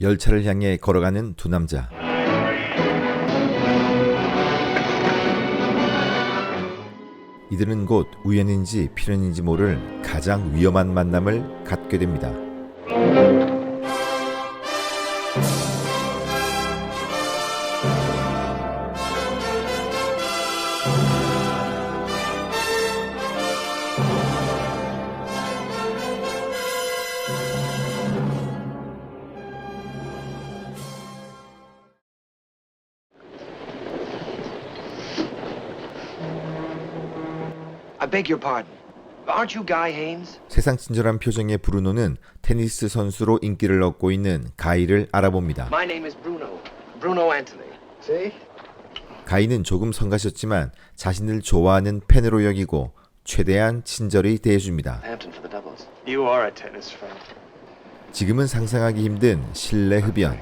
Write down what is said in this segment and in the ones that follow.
열차를 향해 걸어가는 두 남자. 이들은 곧 우연인지 필연인지 모를 가장 위험한 만남을 갖게 됩니다. I beg your pardon. Aren't you Guy Haines? 세상 친절한 표정의 브루노는 테니스 선수로 인기를 얻고 있는 가이를 알아봅니다. My name is Bruno. Bruno Anthony. See? 가이는 조금 성가셨지만 자신을 좋아하는 팬으로 여기고 최대한 친절히 대해줍니다. Hampton for the doubles. You are a tennis friend. 지금은 상상하기 힘든 실내 흡연.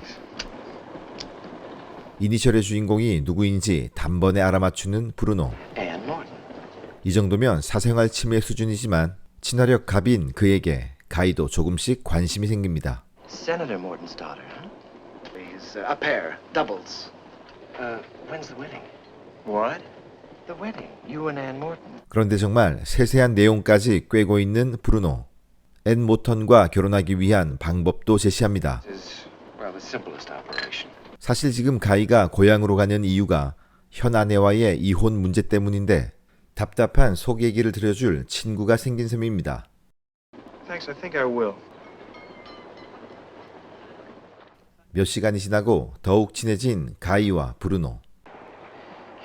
이니셜의 주인공이 누구인지 단번에 알아맞추는 브루노. Ann Norton. 이 정도면 사생활 침해 수준이지만 친화력 갑인 그에게 가이도 조금씩 관심이 생깁니다. Senator Morton's daughter, huh? Please, a pair, doubles. When's the wedding? What? The wedding. You and Ann Morton. 그런데 정말 세세한 내용까지 꿰고 있는 브루노. 앤 모턴과 결혼하기 위한 방법도 제시합니다. This is, well, the simplest operation. 사실 지금 가이가 고향으로 가는 이유가 현 아내와의 이혼 문제 때문인데 답답한 속 얘기를 들려줄 친구가 생긴 셈입니다. Thanks, I think I will. 몇 시간이 지나고 더욱 친해진 가이와 브루노.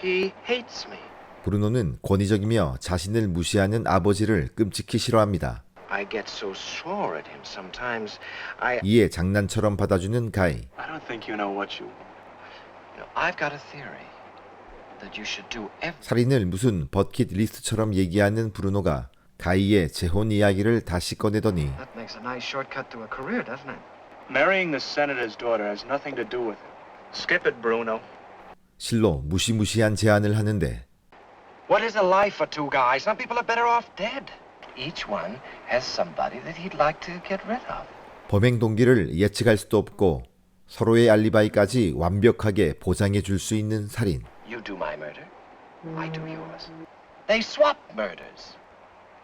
He hates me. 브루노는 권위적이며 자신을 무시하는 아버지를 끔찍히 싫어합니다. I get so sore at him sometimes. 이에 장난처럼 받아주는 가이. I don't think you know what you... I've got a theory that you should do everything. 살인을 무슨 버킷 리스트처럼 얘기하는 브루노가 가이의 재혼 이야기를 다시 꺼내더니 That makes a nice shortcut to a career, doesn't it? Marrying the senator's daughter has nothing to do with it. Skip it, Bruno. 실로 무시무시한 제안을 하는데 What is a life for two guys? Some people are better off dead. Each one has somebody that he'd like to get rid of. 범행 동기를 예측할 수도 없고 서로의 알리바이까지 완벽하게 보장해 줄 수 있는 살인. You do my murder, I do yours. They swap murders.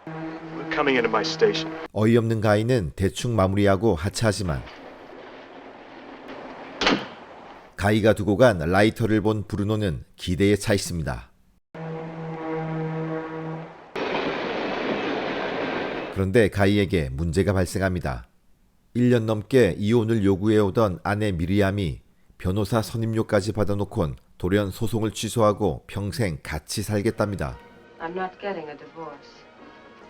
We're coming into my station. 어이없는 가이는 대충 마무리하고 하차하지만 가이가 두고 간 라이터를 본 브루노는 기대에 차 있습니다. 그런데 가이에게 문제가 발생합니다. 1년 넘게 이혼을 요구해오던 아내 미리암이 변호사 선임료까지 받아놓곤 돌연 소송을 취소하고 평생 같이 살겠답니다. I'm not getting a divorce.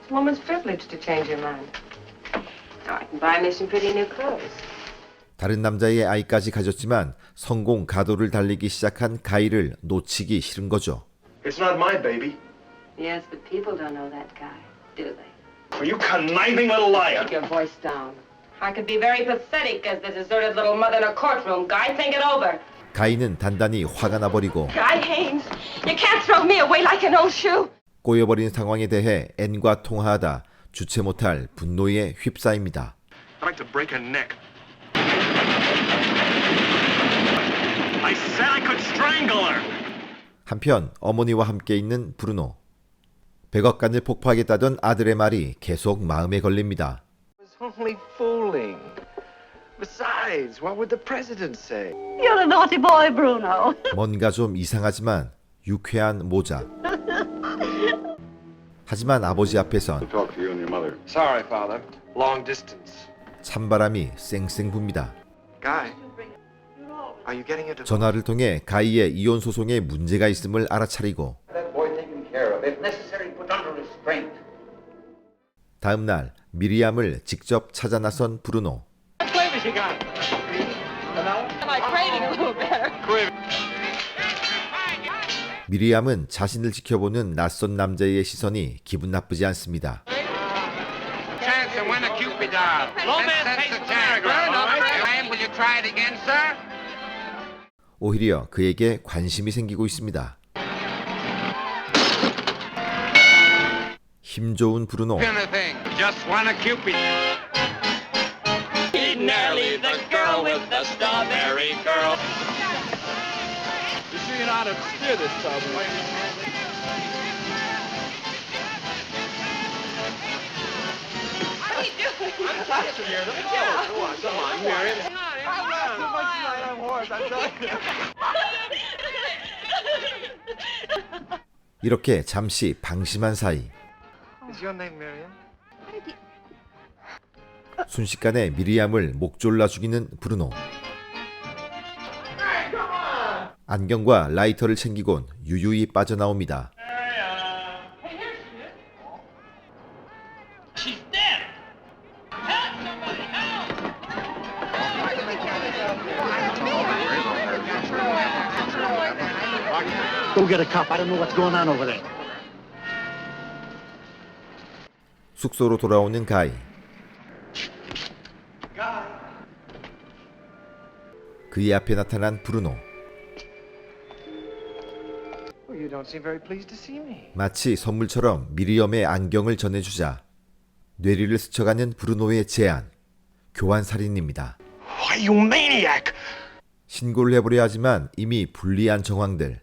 It's a woman's privilege to change her mind. Now I can buy me some pretty new clothes. 다른 남자의 아이까지 가졌지만 성공 가도를 달리기 시작한 가이를 놓치기 싫은 거죠. It's not my baby. Yes, but people don't know that guy, do they? You conniving little liar. Keep your voice down. I could be very pathetic as the deserted little mother in a courtroom. Guy, think it over. 가이는 단단히 화가 나버리고 Guy Haines, you can't throw me away like an old shoe. 꼬여버린 상황에 대해 앤과 통화하다 주체 못할 분노에 휩싸입니다. I'd like to break her neck. I said I could strangle her. 한편 어머니와 함께 있는 브루노. 백악관을 폭파하겠다던 아들의 말이 계속 마음에 걸립니다. It was only fooling. Besides, what would the president say? You're a naughty boy, Bruno. 뭔가 좀 이상하지만 유쾌한 모자. 하지만 아버지 앞에선 Talk to you and your mother. Sorry, father. Long distance. 찬바람이 쌩쌩 붑니다. Guy, are you getting a divorce? 전화를 통해 가이의 이혼 소송에 문제가 있음을 알아차리고 That boy taken care of. If necessary, put under restraint. 다음 날 미리암을 직접 찾아 나선 브루노. 미리암은 자신을 지켜보는 낯선 남자의 시선이 기분 나쁘지 않습니다. Chance to win a Cupid doll. That's the chance. Will you try it again, sir? 오히려 그에게 관심이 생기고 있습니다. 힘 좋은 브루노. Anything. Just won a Cupid. Nearly the girl with the strawberry girl. You sure you know how to steer this tub? What are you doing? I'm touching here. Let me go. Come on, Miriam. I'm not so much tonight on horse, I'm telling you. 이렇게 잠시 방심한 사이 Is your name Miriam? 순식간에 미리암을 목졸라 죽이는 브루노. 안경과 라이터를 챙기곤 유유히 빠져나옵니다. She's dead. Help somebody, help! Go get a cop. I don't know what's going on over there. 숙소로 돌아오는 가이. 그의 앞에 나타난 브루노. Well, you don't seem very pleased to see me. 마치 선물처럼 미리엄의 안경을 전해주자 뇌리를 스쳐가는 브루노의 제안. 교환살인입니다. Why, you maniac! 신고를 해보려 하지만 이미 불리한 정황들.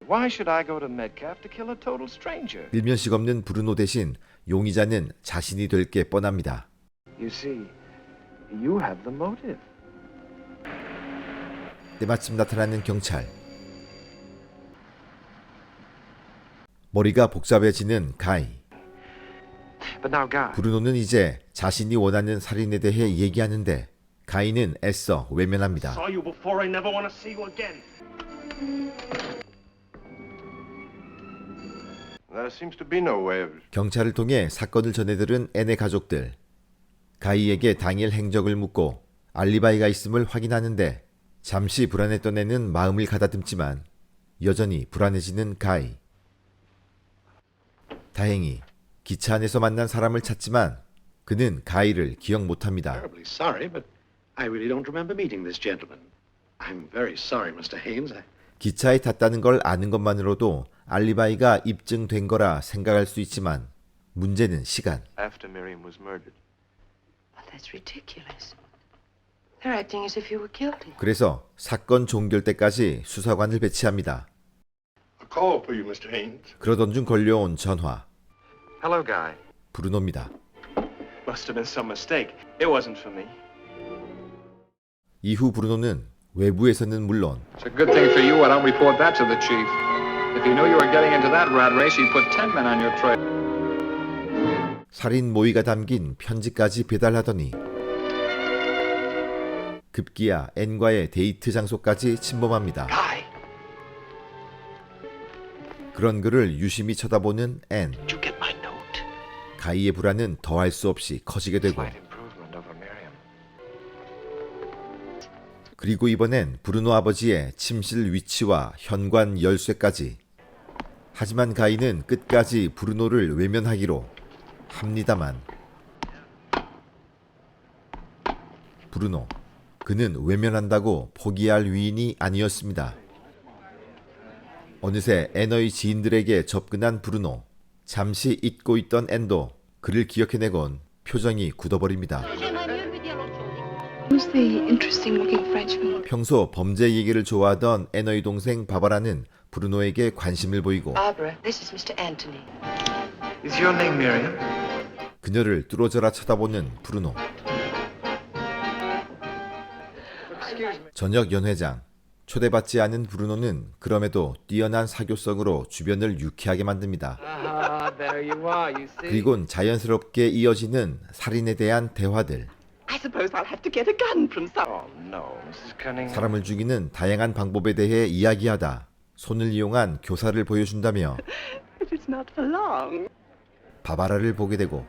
Why should I go to Metcalf to kill a total stranger? 일면식 없는 브루노 대신 용의자는 자신이 될 게 뻔합니다. You see, you have the motive. 때마침 나타나는 경찰. 머리가 복잡해지는 가이. But now, Guy, 브루노는 이제 자신이 원하는 살인에 대해 얘기하는데 가이는 애써 외면합니다. Saw you before. I never want to see you again. there seems to be no way of... 경찰을 통해 사건을 전해들은 앤의 가족들. 가이에게 당일 행적을 묻고 알리바이가 있음을 확인하는데 잠시 불안했던 앤은 마음을 가다듬지만 여전히 불안해지는 가이. 다행히 기차 안에서 만난 사람을 찾지만 그는 가이를 기억 못합니다. Terribly sorry, but I really don't remember meeting this gentleman. I'm very sorry, Mr. Haynes. 기차에 탔다는 걸 아는 것만으로도 알리바이가 입증된 거라 생각할 수 있지만 문제는 시간. After Miriam was murdered. Well, that's ridiculous. They're acting as if you were guilty. 그래서 사건 종결 때까지 수사관을 배치합니다. A call for you, Mr. Haynes. 그러던 중 걸려온 전화. Hello, Guy. 브루노입니다. Must have been some mistake. It wasn't for me. 이후 브루노는 외부에서는 물론 It's a good thing for you I don't report that to the chief. If he knew you were getting into that rat race, he'd put 10 men on your trail. 살인 모의가 담긴 편지까지 배달하더니 급기야 앤과의 데이트 장소까지 침범합니다. Guy, 그런 그를 유심히 쳐다보는 앤. did you get my note? 가이의 불안은 더할 수 없이 커지게 되고 Slight improvement over Miriam. 그리고 이번엔 브루노 아버지의 침실 위치와 현관 열쇠까지. 하지만 가이는 끝까지 브루노를 외면하기로 합니다만 브루노, 그는 외면한다고 포기할 위인이 아니었습니다. 어느새 앤의 지인들에게 접근한 브루노. 잠시 잊고 있던 앤도 그를 기억해내곤 표정이 굳어버립니다. Who's the interesting-looking Frenchman? 평소 범죄 얘기를 좋아하던 앤의 동생 바바라는 브루노에게 관심을 보이고 Barbara, this is Mr. Anthony. Is your name Miriam? 그녀를 뚫어져라 쳐다보는 브루노. 저녁 연회장. 초대받지 않은 브루노는 그럼에도 뛰어난 사교성으로 주변을 유쾌하게 만듭니다. there you are, you see. 그리곤 자연스럽게 이어지는 살인에 대한 대화들. I suppose I'll have to get a gun from some... Oh, no, Mrs. Cunningham. 사람을 죽이는 다양한 방법에 대해 이야기하다 손을 이용한 교사를 보여준다며 If it's not for long. 바바라를 보게 되고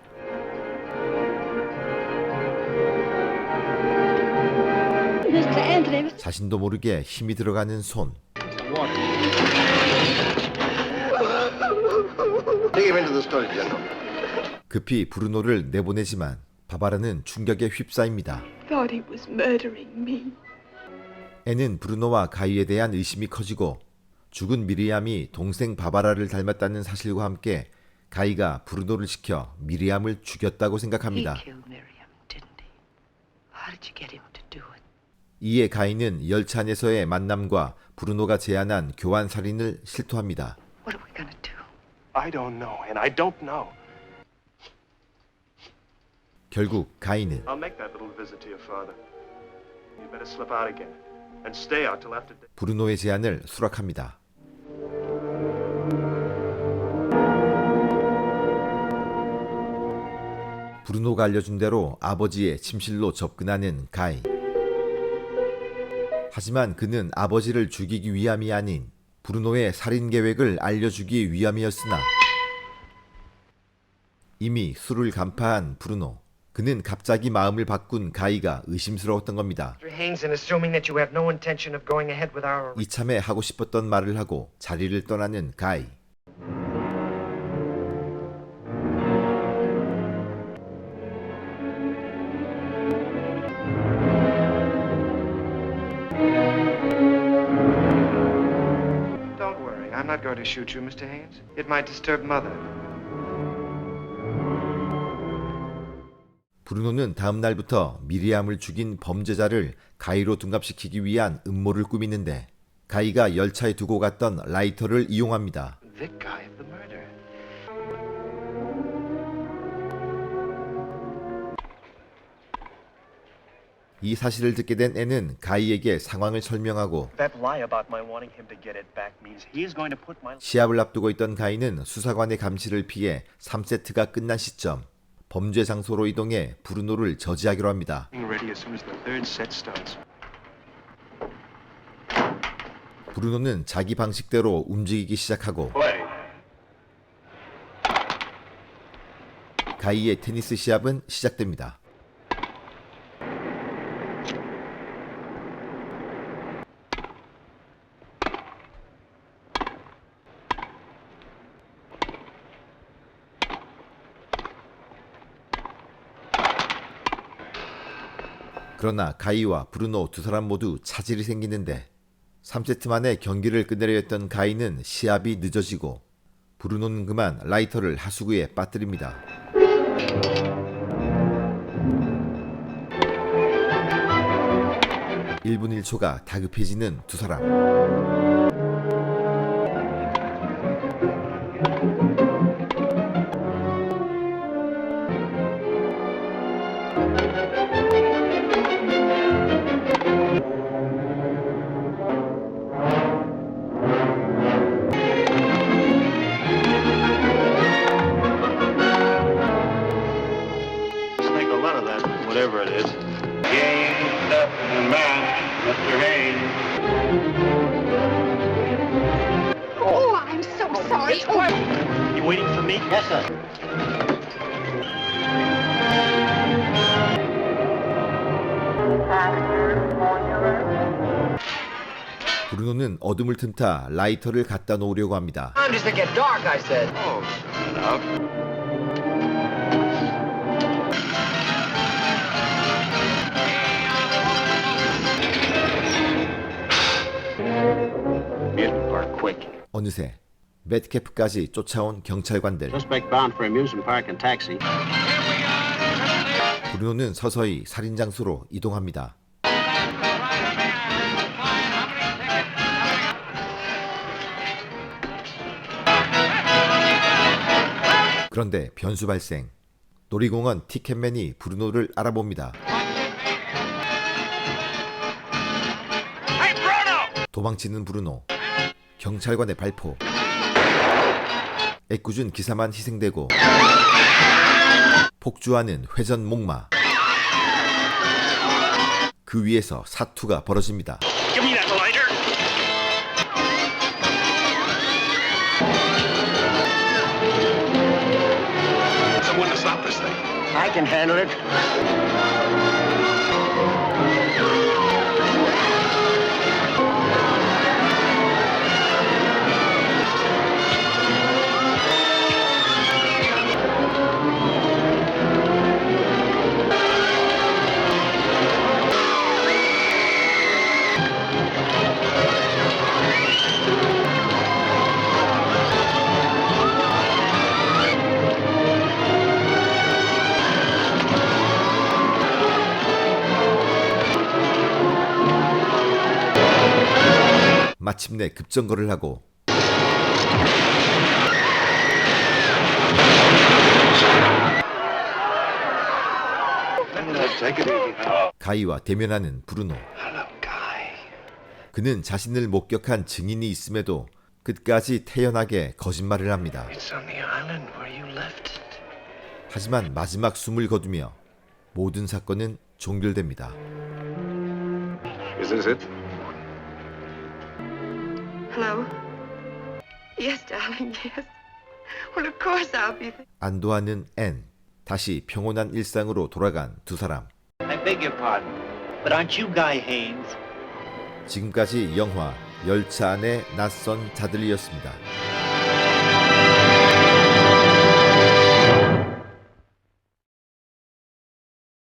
Mr. Anthony... 자신도 모르게 힘이 들어가는 손. Take him into the study, gentlemen. 급히 브루노를 내보내지만 바바라는 충격에 휩싸입니다. Thought he was murdering me. 앤은 브루노와 가이에 대한 의심이 커지고 죽은 미리암이 동생 바바라를 닮았다는 사실과 함께 가이가 브루노를 시켜 미리암을 죽였다고 He 생각합니다. killed Miriam, didn't he? How did you get him to do it? 이에 가인은 열차 안에서의 만남과 브루노가 제안한 교환 살인을 실토합니다. What are we gonna do? I don't know, and I don't know. 결국 가인은 I'll make that little visit to your father. You better slip out again, and stay out till after. 브루노의 제안을 수락합니다. 브루노가 알려준 대로 아버지의 침실로 접근하는 가인. 하지만 그는 아버지를 죽이기 위함이 아닌 브루노의 살인 계획을 알려주기 위함이었으나 이미 술을 간파한 브루노. 그는 갑자기 마음을 바꾼 가이가 의심스러웠던 겁니다. Mr. Haynes, in assuming that you have no intention of going ahead with our... 이참에 하고 싶었던 말을 하고 자리를 떠나는 가이. Don't worry, I'm not going to shoot you, Mr. Haynes. It might disturb Mother. 브루노는 다음 날부터 미리암을 죽인 범죄자를 가이로 둔갑시키기 위한 음모를 꾸미는데 가이가 열차에 두고 갔던 라이터를 이용합니다. The guy of the murder. 이 사실을 듣게 된 앤은 가이에게 상황을 설명하고 That lie about my wanting him to get it back means he's going to put my... 시합을 앞두고 있던 가이는 수사관의 감시를 피해 3세트가 끝난 시점 범죄 장소로 이동해 브루노를 저지하기로 합니다. ready as soon as the third set starts. 브루노는 자기 방식대로 움직이기 시작하고 가이의 테니스 시합은 시작됩니다. 그러나 가이와 브루노 두 사람 모두 차질이 생기는데 3세트 만에 경기를 끝내려 했던 가이는 시합이 늦어지고 브루노는 그만 라이터를 하수구에 빠뜨립니다. (1분 1초가) 다급해지는 두 사람. Snake a lot of that, whatever it is. Games up and match, Mr. Haynes. Oh, I'm so sorry. You waiting for me? Yes, sir. 브루노는 어둠을 틈타 라이터를 갖다 놓으려고 합니다. Time does it get dark, I said. Oh, soon enough. Amusement park, quick. 어느새 매트캐프까지 쫓아온 경찰관들. Suspect bound for amusement park and taxi. 브루노는 서서히 살인 장소로 이동합니다. 그런데 변수 발생. 놀이공원 티켓맨이 브루노를 알아봅니다. 도망치는 브루노. 경찰관의 발포. 애꿎은 기사만 희생되고 폭주하는 회전 목마. 그 위에서 사투가 벌어집니다. Give me that lighter. Someone to stop this thing. I can handle it. 마침내 급정거를 하고 가이와 대면하는 브루노. 그는 자신을 목격한 증인이 있음에도 끝까지 태연하게 거짓말을 합니다. 하지만 마지막 숨을 거두며 모든 사건은 종결됩니다. Is this it? Hello? Yes, darling, yes. Well, of course I'll be there. 안도하는 앤. 다시 평온한 일상으로 돌아간 두 사람. I beg your pardon, but aren't you Guy Haines? 지금까지 영화 열차 안의 낯선 자들이었습니다.